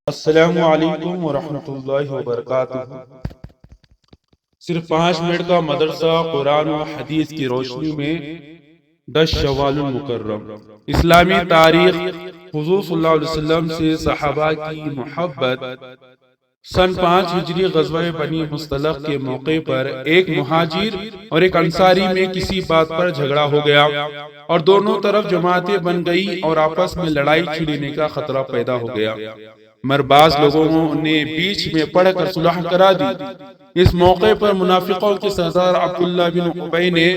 السلام علیکم ورحمۃ اللہ وبرکاتہ۔ صرف 5 منٹ کا مدرسہ قرآن و حدیث کی روشنی میں 10 شوال المکرم۔ اسلامی تاریخ، حضور صلی اللہ علیہ وسلم سے صحابہ کی محبت۔ سن 5 ہجری غزوہ بنی مصطلق کے موقع پر ایک مہاجر اور ایک انصاری میں کسی بات پر جھگڑا ہو گیا اور دونوں طرف جماعتیں بن گئی اور آپس میں لڑائی چھڑنے کا خطرہ پیدا ہو گیا، مگر بعض لوگوں نے بیچ میں پڑھ کر صلح کرا دی۔ اس موقع پر منافقوں کے سردار عبداللہ بن ابی نے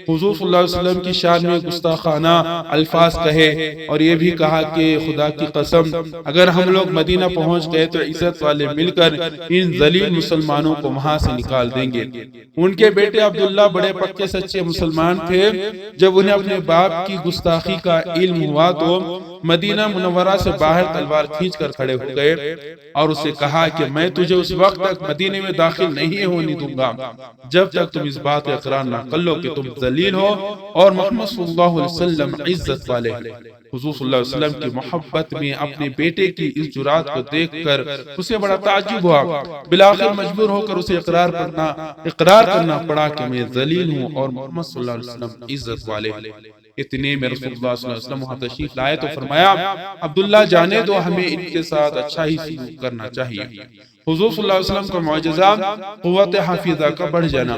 حضور صلی اللہ علیہ وسلم کی شان میں گستاخانہ الفاظ کہے اور یہ بھی کہا کہ خدا کی قسم اگر ہم لوگ مدینہ پہنچ گئے تو عزت والے مل کر ان ذلیل مسلمانوں کو وہاں سے نکال دیں گے۔ ان کے بیٹے عبداللہ بڑے پکے سچے مسلمان تھے۔ جب انہیں اپنے باپ کی گستاخی کا علم ہوا تو مدینہ منورہ سے باہر تلوار کھینچ کر کھڑے ہو گئے اور اسے کہا کہ میں تجھے اس وقت تک مدینے میں داخل نہیں ہونے دوں گا جب تک تم اس بات کا اقرار نہ کر لو کہ تم ذلیل ہو اور محمد صلی اللہ علیہ وسلم عزت والے ہیں۔ حضور صلی اللہ علیہ وسلم کی محبت میں اپنے بیٹے کی اس جرات کو دیکھ کر اسے بڑا تعجب ہوا۔ بالآخر مجبور ہو کر اسے اقرار کرنا پڑا کہ میں ذلیل ہوں اور محمد صلی اللہ علیہ وسلم عزت والے ہیں۔ اتنے میں رسول اللہ صلی اللہ علیہ وسلم وہاں تشریف لائے تو فرمایا عبداللہ جانے دو، ہمیں ان کے ساتھ اچھا ہی سلوک کرنا چاہیے۔ حضور صلی اللہ علیہ وسلم کا معجزہ، قوت حافظہ کا بڑھ جانا۔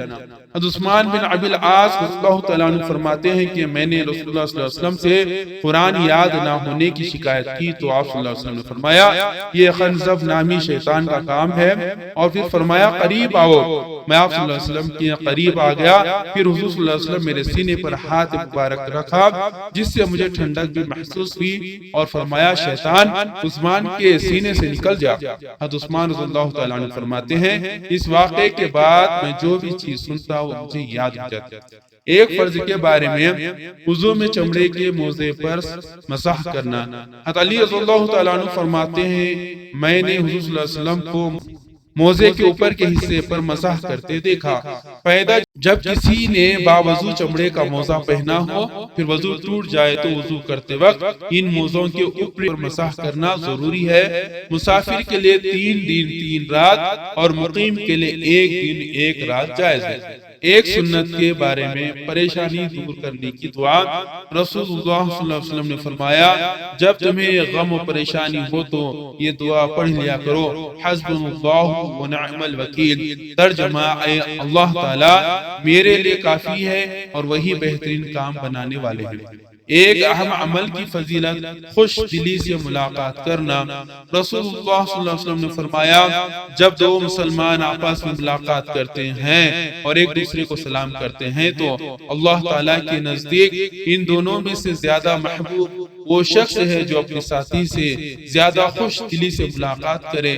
عثمان بن ابی العاص رضی اللہ تعالیٰ عنہ فرماتے ہیں کہ میں نے رسول اللہ صلی اللہ علیہ وسلم سے قرآن یاد نہ ہونے کی شکایت کی تو آپ صلی اللہ علیہ وسلم نے فرمایا یہ خنزب نامی شیطان کا کام ہے، اور پھر فرمایا قریب آؤ۔ میں آپ صلی اللہ علیہ وسلم کے قریب آ گیا، پھر حضور صلی اللہ علیہ وسلم میرے سینے پر ہاتھ مبارک رکھا جس سے مجھے ٹھنڈک بھی محسوس ہوئی، اور فرمایا شیطان عثمان کے سینے سے نکل جا۔ حضرت عثمان رضی اللہ تعالیٰ عنہ فرماتے ہیں اس واقعے کے بعد میں جو بھی چیز سنتا ہوں مجھے یاد ہو جاتی۔ ایک فرض کے بارے میں وضو میں چمڑے کے موزے پر مسح کرنا۔ حضرت علی رضی اللہ تعالیٰ عنہ فرماتے ہیں میں نے حضور صلی اللہ علیہ وسلم کو موزے کے اوپر کے حصے پر مسح کرتے دیکھا۔ پیدا جب کسی نے باوضو چمڑے کا موزہ پہنا ہو پھر وضو ٹوٹ جائے تو وضو کرتے وقت ان موزوں کے اوپر مسح کرنا ضروری ہے۔ مسافر کے لیے 3 دن 3 رات اور مقیم کے لیے 1 دن 1 رات جائز ہے۔ ایک سنت کے بارے میں پریشانی دور کرنے کی دعا، رسول اللہ صلی اللہ علیہ وسلم نے فرمایا جب تمہیں غم و پریشانی ہو تو یہ دعا پڑھ لیا کرو، حسبنا اللہ ونعم الوکیل، ترجمہ اے اللہ تعالی میرے لیے کافی ہے اور وہی بہترین کام بنانے والے ہیں۔ ایک اہم عمل کی فضیلت خوش دلی سے ملاقات کرنا۔ رسول اللہ صلی اللہ علیہ وسلم نے فرمایا جب دو مسلمان آپس میں ملاقات کرتے ہیں اور ایک دوسرے کو سلام کرتے ہیں تو اللہ تعالیٰ کے نزدیک ان دونوں میں سے زیادہ محبوب وہ شخص ہے جو اپنے ساتھی سے زیادہ خوش دلی سے ملاقات کرے۔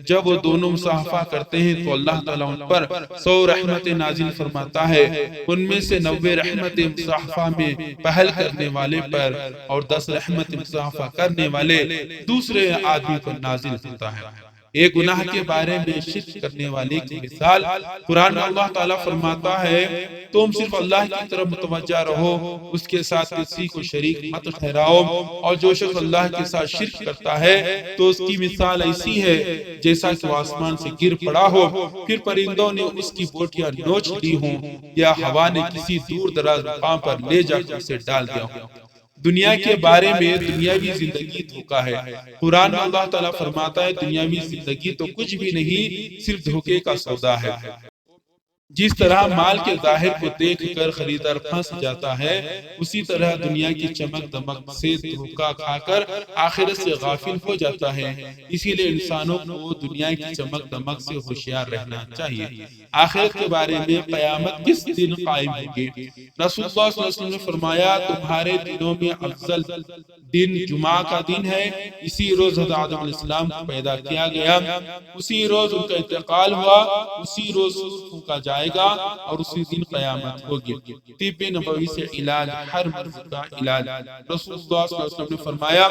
جب وہ دونوں مصافحہ کرتے ہیں تو اللہ تعالیٰ ان پر 100 رحمت نازل فرماتا ہے، ان میں سے 90 رحمت مصافحہ میں پہل کرنے والے پر اور 10 رحمت مصافحہ کرنے والے دوسرے آدمی پر نازل ہوتا ہے۔ ایک گناہ کے بارے میں شرک کرنے والے کی مثال، قرآن میں اللہ تعالیٰ فرماتا ہے تم صرف اللہ کی طرف متوجہ رہو، اس کے ساتھ کسی کو شریک مت ٹھہراؤ، اور جو شخص اللہ کے ساتھ شرک کرتا ہے تو اس کی مثال ایسی ہے جیسا کہ وہ آسمان سے گر پڑا ہو پھر پرندوں نے اس کی بوٹیاں نوچ لی ہوں یا ہوا نے کسی دور دراز مقام پر لے جا کر اسے ڈال دیا ہو۔ دنیا کے بارے میں دنیاوی زندگی دھوکا ہے۔ قرآن میں اللہ تعالیٰ فرماتا ہے دنیاوی زندگی تو کچھ بھی نہیں صرف دھوکے کا سودا ہے۔ جس طرح مال کے ظاہر کو دیکھ کر خریدار پھنس جاتا ہے اسی طرح دنیا کی چمک دمک سے دھوکا کھا کر آخرت سے غافل ہو جاتا ہے۔ اسی لیے انسانوں کو دنیا کی چمک دمک سے ہوشیار رہنا چاہیے۔ آخرت کے بارے میں قیامت کس دن قائم ہوگی؟ رسول اللہ صلی اللہ علیہ وسلم نے فرمایا تمہارے دنوں میں افضل دن جمعہ کا دن ہے، اسی روز حضرت آدم علیہ السلام کو پیدا کیا گیا، اسی روز ان کا انتقال ہوا، اسی روز پھونکا جائے جائے گا اور اسی دن قیامت ہوگی۔ طب نبوی سے علاج، ہر مرض کا علاج۔ رسول اللہ صلی اللہ علیہ وسلم نے فرمایا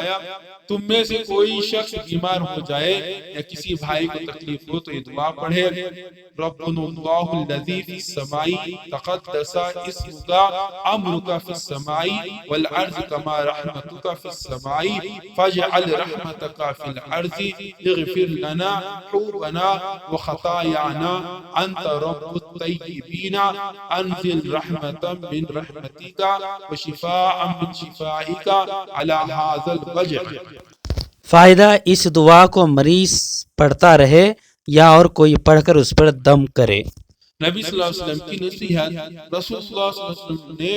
تم میں سے کوئی شخص بیمار ہو جائے یا کسی بھائی کو تکلیف ہو تو یہ دعا پڑھے، ربنا اللہ الذی فی السماء تقدس اسمک امرک فی السماء والارض کما رحمتک فی السماء فاجعل رحمتک فی الارض اغفر لنا حوبنا وخطایانا انت رب الطیبین انزل رحمتا من رحمتک وشفاء من شفائک علی ھذا الوجع۔ فائدہ: اس دعا کو مریض پڑھتا رہے یا اور کوئی پڑھ کر اس پر دم کرے۔ نبی صلی اللہ علیہ وسلم کی نصیحت۔ رسول اللہ صلی اللہ علیہ وسلم نے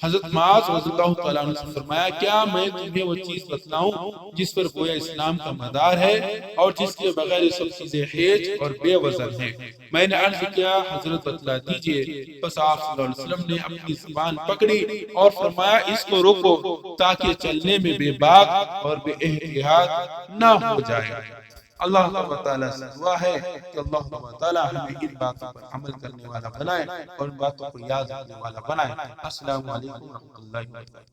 حضرت معاذ رضی اللہ تعالیٰ عنہ سے فرمایا کیا میں تمہیں وہ چیز بتلاؤں جس پر گویا اسلام کا مدار ہے اور جس کے بغیر یہ سب چیزیں ہیج اور بے وزن ہیں؟ میں نے عرض کیا حضرت بتلا دیجئے۔ پس آپ صلی اللہ علیہ وسلم نے اپنی زبان پکڑی اور فرمایا اس کو روکو تاکہ چلنے میں بے باک اور بے احتیاط نہ ہو جائے۔ اللہ تعالیٰ سے دعا ہے کہ اللہ تعالیٰ ہمیں ان باتوں پر عمل کرنے والا بنائے اور ان باتوں کو یاد رکھنے والا بنائے۔ السلام علیکم ورحمۃ اللہ وبرکاتہ۔